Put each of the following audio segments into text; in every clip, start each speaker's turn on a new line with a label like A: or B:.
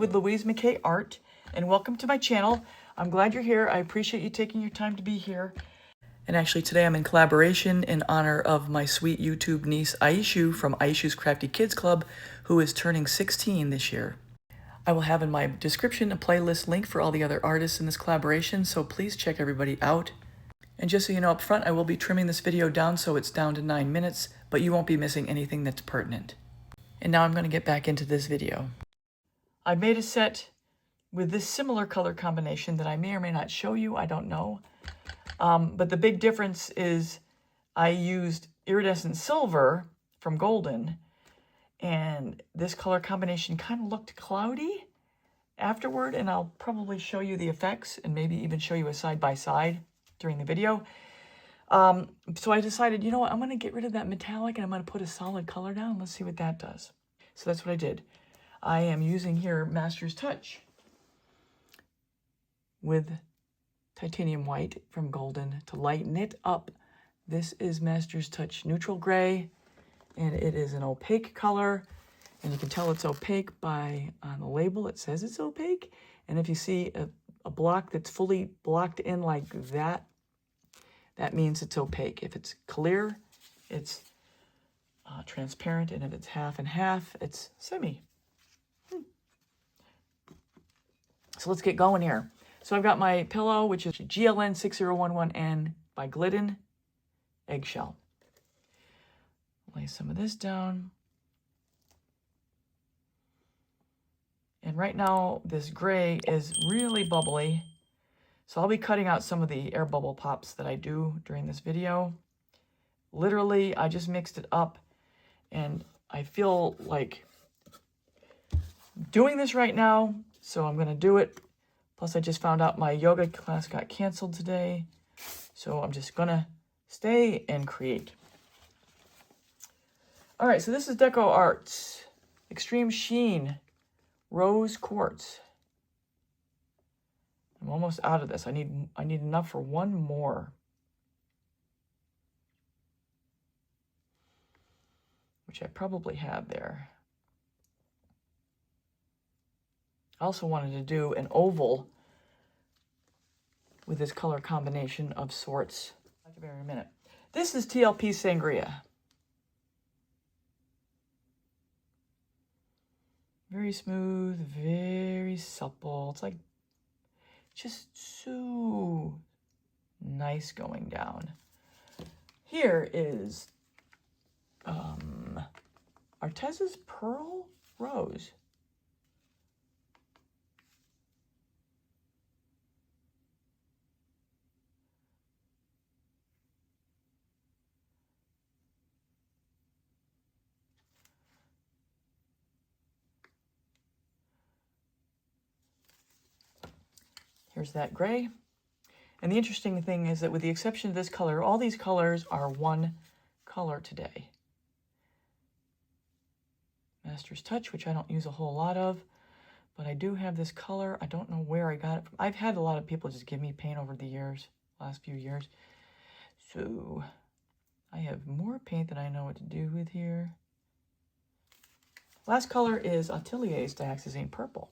A: with louisemckayart, and welcome to my channel. I'm glad you're here. I appreciate you taking your time to be here. And actually today I'm in collaboration in honor of my sweet YouTube niece Aishu from Aishu's Crafty Kids Club, who is turning 16 this year. I will have in my description a playlist link for all the other artists in this collaboration, so please check everybody out. And just so you know up front, I will be trimming this video down so it's down to 9 minutes, but you won't be missing anything that's pertinent. And now I'm going to get back into this video. I made a set with this similar color combination that I may or may not show you, I don't know. But the big difference is I used iridescent silver from Golden, and this color combination kind of looked cloudy afterward, and I'll probably show you the effects and maybe even show you a side-by-side during the video. So I decided, you know what, I'm going to get rid of that metallic and I'm going to put a solid color down. Let's see what that does. So that's what I did. I am using here Master's Touch with titanium white from Golden to lighten it up. This is Master's Touch Neutral Gray, and it is an opaque color, and you can tell it's opaque by on the label. It says it's opaque, and if you see a block that's fully blocked in like that, that means it's opaque. If it's clear, it's transparent, and if it's half and half, it's semi. So let's get going here. So I've got my pillow, which is GLN 6011N by Glidden Eggshell. Lay some of this down. And right now, this gray is really bubbly. So I'll be cutting out some of the air bubble pops that I do during this video. Literally, I just mixed it up, and I feel like doing this right now, so I'm going to do it. Plus, I just found out my yoga class got canceled today, so I'm just going to stay and create. All right, so this is Deco Arts Extreme Sheen Rose Quartz. I'm almost out of this. I need enough for one more, which I probably have there. I also wanted to do an oval with this color combination of sorts. I'll give you a minute. This is TLP Sangria. Very smooth, very supple. It's like just so nice going down. Here is Artez's Pearl Rose. Here's that gray. And the interesting thing is that with the exception of this color, all these colors are one color today. Master's Touch, which I don't use a whole lot of, but I do have this color. I don't know where I got it from. I've had a lot of people just give me paint over the years, last few years. So I have more paint than I know what to do with here. Last color is Atelier's Dioxazine Purple.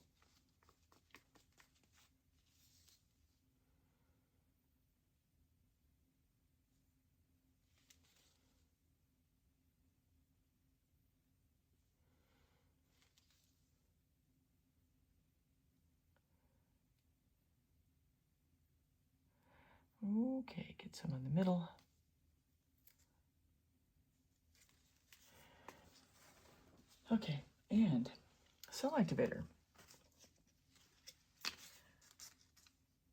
A: Okay, get some in the middle. Okay, and cell activator.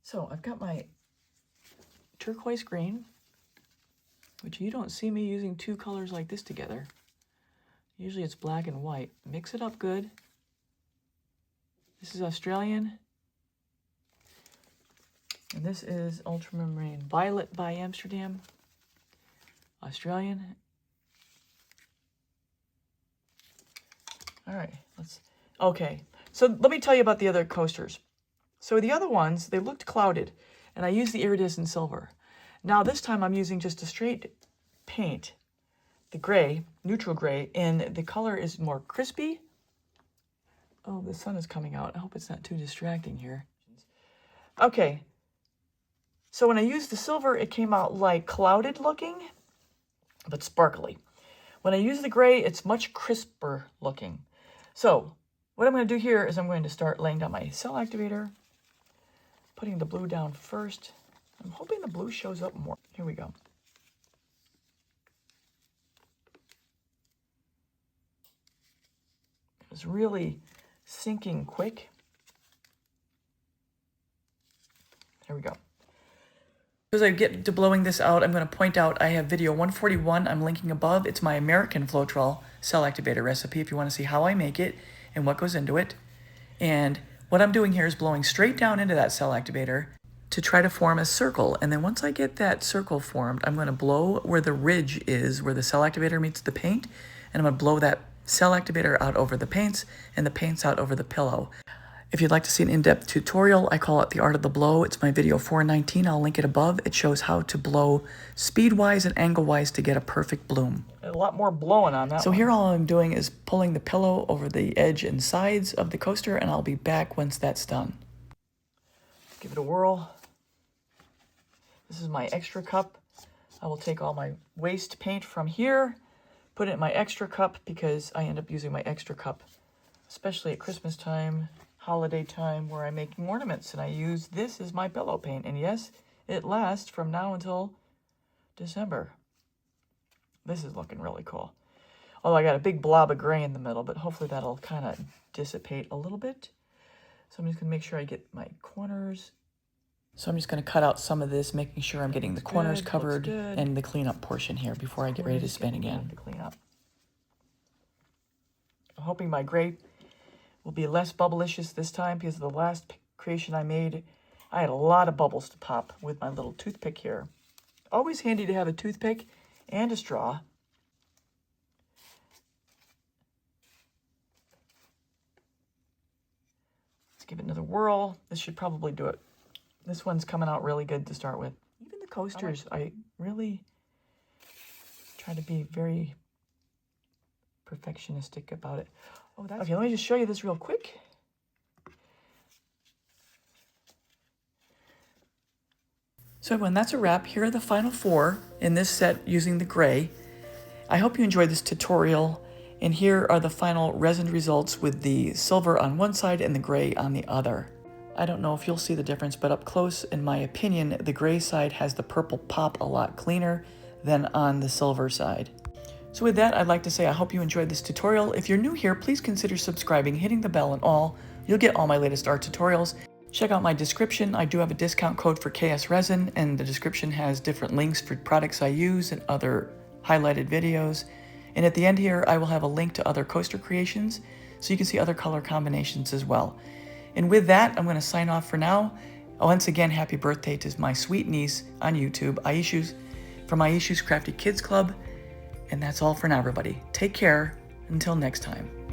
A: So I've got my turquoise green, which you don't see me using two colors like this together. Usually it's black and white. Mix it up good. This is Australian. And this is Ultramarine Violet by Amsterdam. Australian. All right, okay. So let me tell you about the other coasters. So the other ones, they looked clouded, and I used the iridescent silver. Now this time I'm using just a straight paint, the gray, neutral gray, and the color is more crispy, Oh, the sun is coming out. I hope it's not too distracting here. Okay. So when I used the silver, it came out like clouded looking, but sparkly. When I use the gray, it's much crisper looking. So what I'm going to do here is I'm going to start laying down my cell activator, putting the blue down first. I'm hoping the blue shows up more. Here we go. It's really sinking quick. There we go. As I get to blowing this out, I'm going to point out I have video 141 I'm linking above. It's my American Floetrol cell activator recipe if you want to see how I make it and what goes into it. And what I'm doing here is blowing straight down into that cell activator to try to form a circle. And then once I get that circle formed, I'm going to blow where the ridge is, where the cell activator meets the paint. And I'm going to blow that cell activator out over the paints and the paints out over the pillow. If you'd like to see an in-depth tutorial, I call it The Art of the Blow. It's my video 419. I'll link it above. It shows how to blow speed-wise and angle-wise to get a perfect bloom. A lot more blowing on that. So here all I'm doing is pulling the pillow over the edge and sides of the coaster, and I'll be back once that's done. Give it a whirl. This is my extra cup. I will take all my waste paint from here, put it in my extra cup because I end up using my extra cup, especially at Christmas time, holiday time, where I'm making ornaments, and I use this as my pillow paint. And yes, it lasts from now until December. This is looking really cool. Although I got a big blob of gray in the middle, but hopefully that'll kind of dissipate a little bit. So I'm just going to make sure I get my corners. So I'm just going to cut out some of this, making sure I'm getting the corners covered and the cleanup portion here before I get ready to spin again. To clean up. I'm hoping my gray will be less bubblicious this time because the last creation I made, I had a lot of bubbles to pop with my little toothpick here. Always handy to have a toothpick and a straw. Let's give it another whirl. This should probably do it. This one's coming out really good to start with. Even the coasters, I really try to be very perfectionistic about it. Oh, that's okay, let me just show you this real quick. So everyone, that's a wrap. Here are the final 4 in this set using the gray. I hope you enjoyed this tutorial. And here are the final resin results with the silver on one side and the gray on the other. I don't know if you'll see the difference, but up close, in my opinion, the gray side has the purple pop a lot cleaner than on the silver side. So with that, I'd like to say I hope you enjoyed this tutorial. If you're new here, please consider subscribing, hitting the bell and all. You'll get all my latest art tutorials. Check out my description. I do have a discount code for KS Resin, and the description has different links for products I use and other highlighted videos. And at the end here, I will have a link to other coaster creations, so you can see other color combinations as well. And with that, I'm going to sign off for now. Once again, happy birthday to my sweet niece on YouTube, Aishu's, from Aishu's Crafty Kids Club. And that's all for now, everybody. Take care. Until next time.